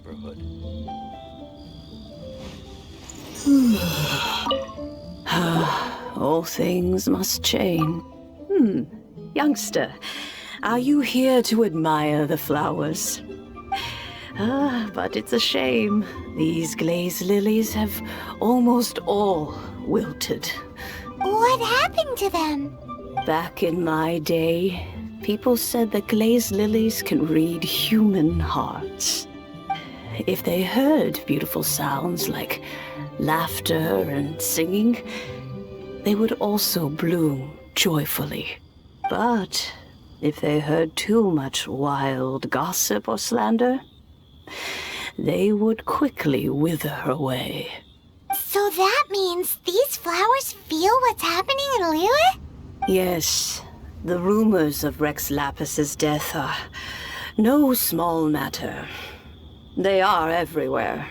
neighborhood. All things must change. Youngster, are you here to admire the flowers? But it's a shame. These glazed lilies have almost all wilted. What happened to them? Back in my day, people said that glazed lilies can read human hearts. If they heard beautiful sounds like laughter and singing, they would also bloom joyfully. But if they heard too much wild gossip or slander, they would quickly wither away. So that means these flowers feel what's happening in Liyue? Yes, the rumors of Rex Lapis's death are no small matter. They are everywhere.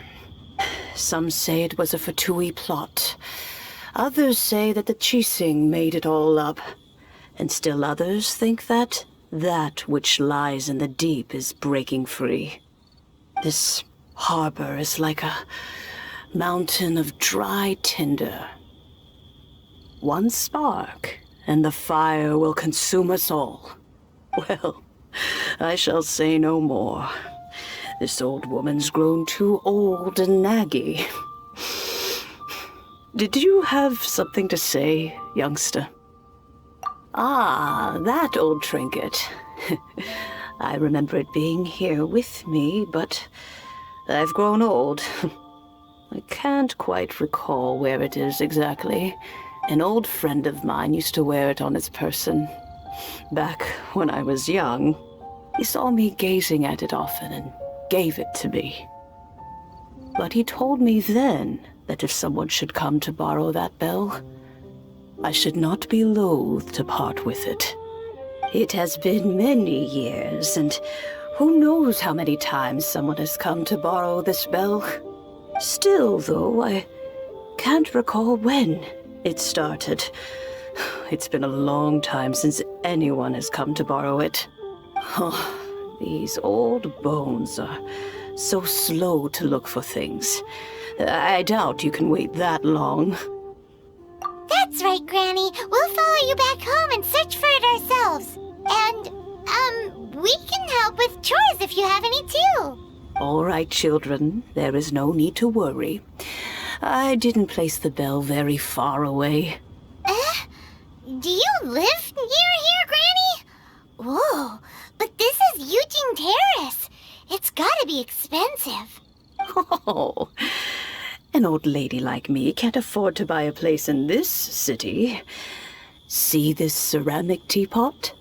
Some say it was a Fatui plot. Others say that the Chising made it all up. And still others think that which lies in the deep is breaking free. This harbor is like a mountain of dry tinder. One spark, and the fire will consume us all. Well, I shall say no more. This old woman's grown too old and naggy. Did you have something to say, youngster? Ah, that old trinket. I remember it being here with me, but I've grown old. I can't quite recall where it is exactly. An old friend of mine used to wear it on his person. Back when I was young, he saw me gazing at it often and gave it to me. But he told me then that if someone should come to borrow that bell, I should not be loath to part with it. It has been many years, and who knows how many times someone has come to borrow this bell. Still, though, I can't recall when it started. It's been a long time since anyone has come to borrow it. Oh, these old bones are so slow to look for things. I doubt you can wait that long. That's right, Granny. We'll follow you back home and search for it ourselves. And, we can help with chores if you have any too. All right, children. There is no need to worry. I didn't place the bell very far away. Do you live near here, Granny? Whoa, but this is Eugene Terrace. It's gotta be expensive. Oh, an old lady like me can't afford to buy a place in this city. See this ceramic teapot?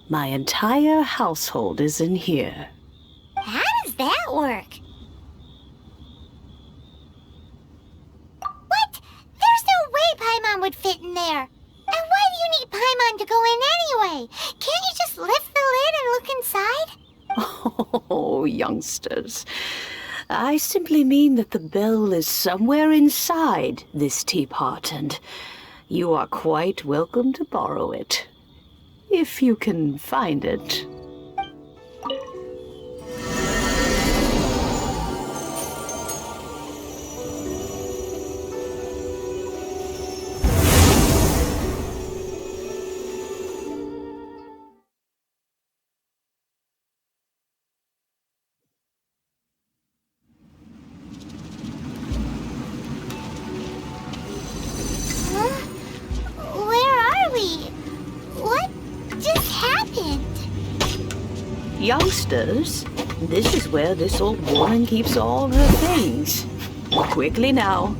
My entire household is in here. How does that work? What? There's no way Paimon would fit in there. And why do you need Paimon to go in anyway? Can't you just lift the lid and look inside? Oh, youngsters. I simply mean that the bell is somewhere inside this teapot, and you are quite welcome to borrow it, if you can find it. Youngsters, this is where this old woman keeps all her things. Quickly now,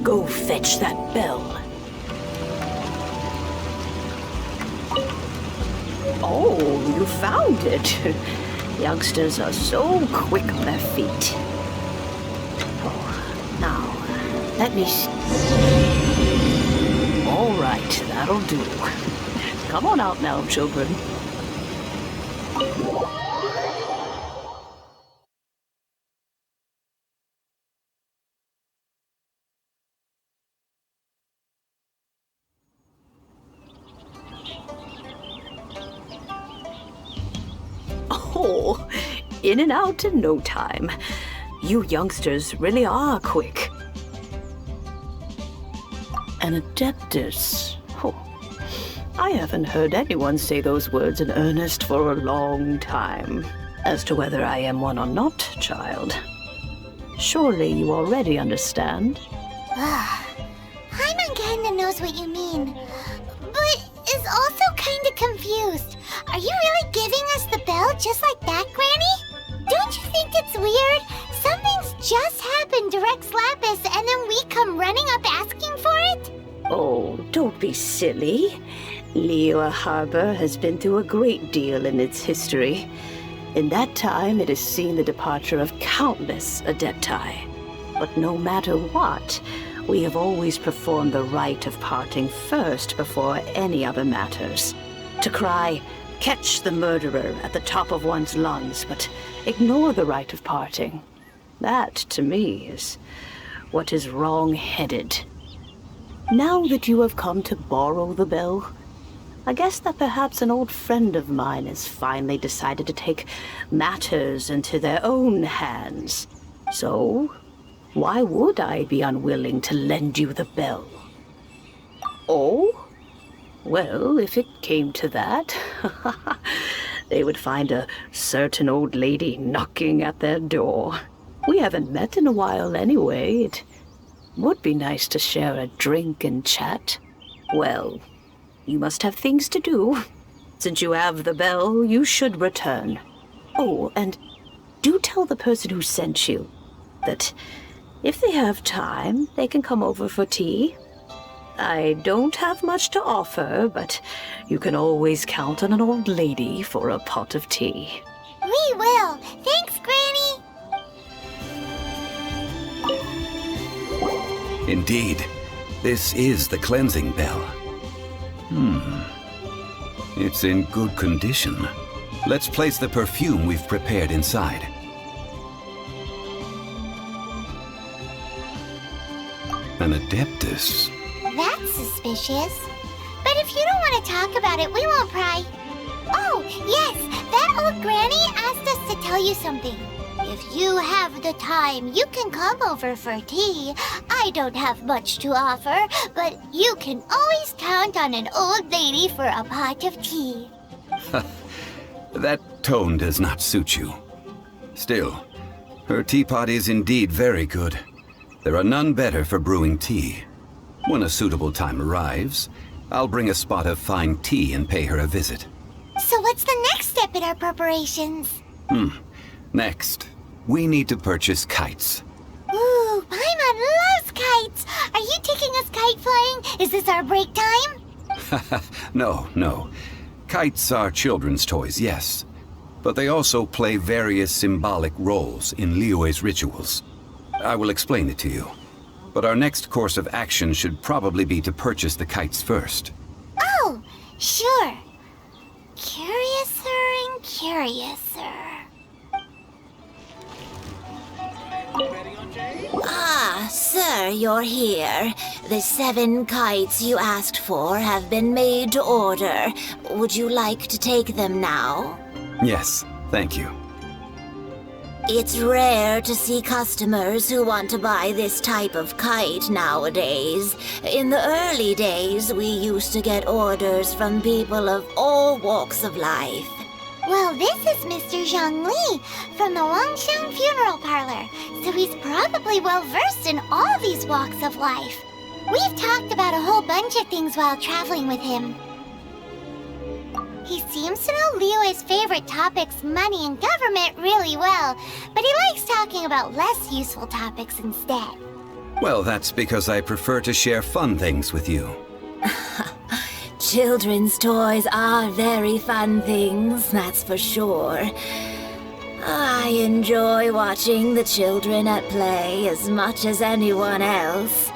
go fetch that bell. Oh, you found it. Youngsters are so quick on their feet. Oh, now, let me see. All right, that'll do. Come on out now, children. Oh, in and out in no time. You youngsters really are quick. An adeptus. Oh, I haven't heard anyone say those words in earnest for a long time. As to whether I am one or not, child, surely you already understand. Paimon kinda knows what you mean, but is also kinda confused. Are you really giving us the bell just like that, Granny? Don't you think it's weird? Something's just happened to Rex Lapis and then we come running up asking for it? Oh, don't be silly. Liyue Harbor has been through a great deal in its history. In that time, it has seen the departure of countless adepti. But no matter what, we have always performed the rite of parting first before any other matters. To cry, "Catch the murderer," at the top of one's lungs, but ignore the rite of parting. That, to me, is what is wrong-headed. Now that you have come to borrow the bell, I guess that perhaps an old friend of mine has finally decided to take matters into their own hands. So, why would I be unwilling to lend you the bell? Oh? Well, if it came to that, they would find a certain old lady knocking at their door. We haven't met in a while anyway. It would be nice to share a drink and chat. Well, you must have things to do. Since you have the bell, you should return. Oh, and do tell the person who sent you that if they have time, they can come over for tea. I don't have much to offer, but you can always count on an old lady for a pot of tea. We will. Thanks, Granny. Indeed, this is the cleansing bell. It's in good condition. Let's place the perfume we've prepared inside. An adeptus. That's suspicious. But if you don't want to talk about it, we won't pry. Oh, yes, that old granny asked us to tell you something. If you have the time, you can come over for tea. I don't have much to offer, but you can always count on an old lady for a pot of tea. That tone does not suit you. Still, her teapot is indeed very good. There are none better for brewing tea. When a suitable time arrives, I'll bring a spot of fine tea and pay her a visit. So what's the next step in our preparations? Next, we need to purchase kites. Ooh, Paimon loves kites! Are you taking us kite flying? Is this our break time? No. Kites are children's toys, yes. But they also play various symbolic roles in Liyue's rituals. I will explain it to you. But our next course of action should probably be to purchase the kites first. Oh, sure. Curiouser and curiouser. Ah, sir, you're here. The 7 kites you asked for have been made to order. Would you like to take them now? Yes, thank you. It's rare to see customers who want to buy this type of kite nowadays. In the early days, we used to get orders from people of all walks of life. Well, this is Mr. Zhongli from the Wangsheng Funeral Parlor, so he's probably well-versed in all these walks of life. We've talked about a whole bunch of things while traveling with him. He seems to know Liyue's favorite topics, money and government, really well, but he likes talking about less useful topics instead. Well, that's because I prefer to share fun things with you. Children's toys are very fun things, that's for sure. I enjoy watching the children at play as much as anyone else.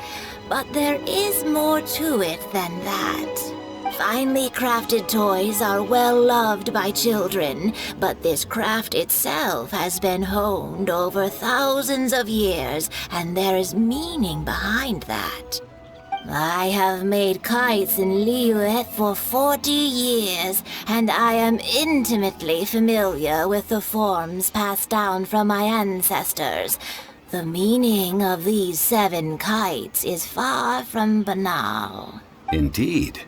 But there is more to it than that. Finely crafted toys are well loved by children, but this craft itself has been honed over thousands of years, and there is meaning behind that. I have made kites in Liyue for 40 years, and I am intimately familiar with the forms passed down from my ancestors. The meaning of these 7 kites is far from banal. Indeed.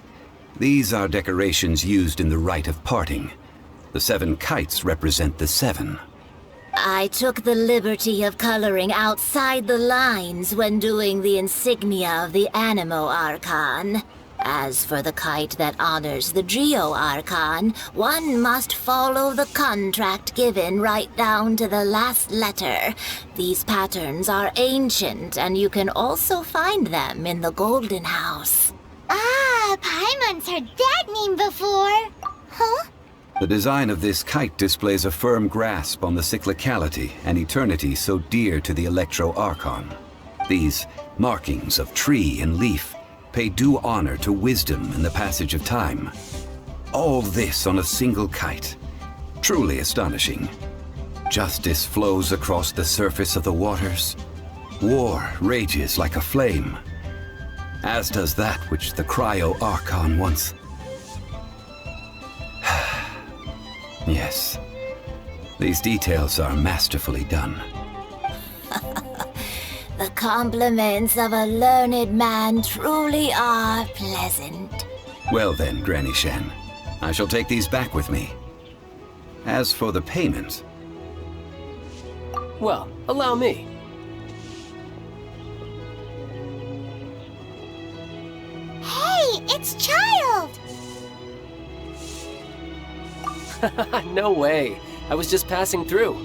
These are decorations used in the rite of parting. The 7 kites represent the 7. I took the liberty of coloring outside the lines when doing the insignia of the Animo Archon. As for the kite that honors the Geo Archon, one must follow the contract given right down to the last letter. These patterns are ancient, and you can also find them in the Golden House. Ah, Paimon's heard that name before. Huh? The design of this kite displays a firm grasp on the cyclicality and eternity so dear to the Electro Archon. These markings of tree and leaf pay due honor to wisdom and the passage of time. All this on a single kite. Truly astonishing. Justice flows across the surface of the waters. War rages like a flame. As does that which the Cryo Archon once... Yes. These details are masterfully done. The compliments of a learned man truly are pleasant. Well then, Granny Shan, I shall take these back with me. As for the payment... Well, allow me. Hey, it's Child! No way. I was just passing through.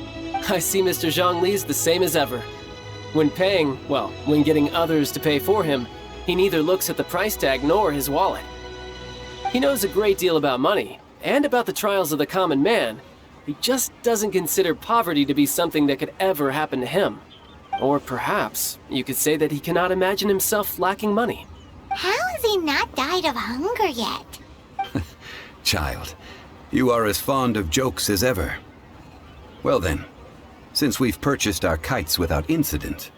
I see Mr. Zhongli's the same as ever. When paying, well, when getting others to pay for him, he neither looks at the price tag nor his wallet. He knows a great deal about money, and about the trials of the common man. He just doesn't consider poverty to be something that could ever happen to him. Or perhaps, you could say that he cannot imagine himself lacking money. How has he not died of hunger yet? Child, you are as fond of jokes as ever. Well then, since we've purchased our kites without incident,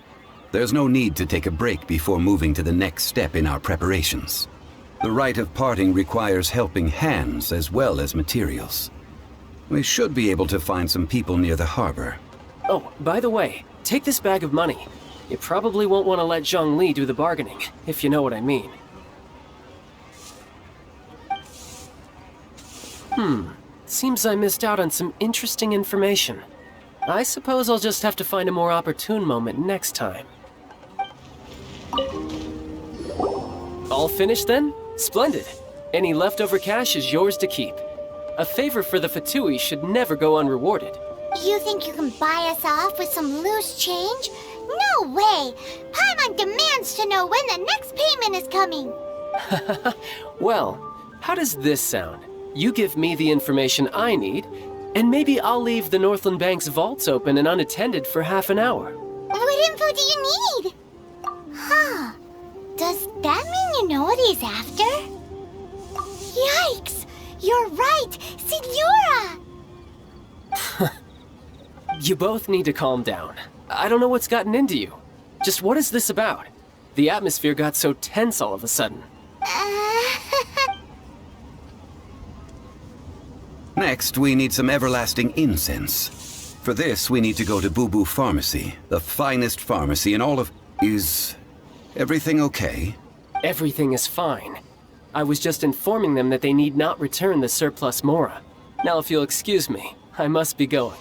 there's no need to take a break before moving to the next step in our preparations. The rite of parting requires helping hands as well as materials. We should be able to find some people near the harbor. Oh, by the way, take this bag of money. You probably won't want to let Zhongli do the bargaining, if you know what I mean. Seems I missed out on some interesting information. I suppose I'll just have to find a more opportune moment next time. All finished then? Splendid. Any leftover cash is yours to keep. A favor for the Fatui should never go unrewarded. You think you can buy us off with some loose change? No way! Paimon demands to know when the next payment is coming! Well, how does this sound? You give me the information I need, and maybe I'll leave the Northland Bank's vaults open and unattended for half an hour. What info do you need? Huh. Does that mean you know what he's after? Yikes! You're right! Signora! You both need to calm down. I don't know what's gotten into you. Just what is this about? The atmosphere got so tense all of a sudden. Next, we need some everlasting incense. For this, we need to go to Boo Boo Pharmacy, the finest pharmacy in all of... Is everything okay? Everything is fine. I was just informing them that they need not return the surplus Mora. Now if you'll excuse me, I must be going.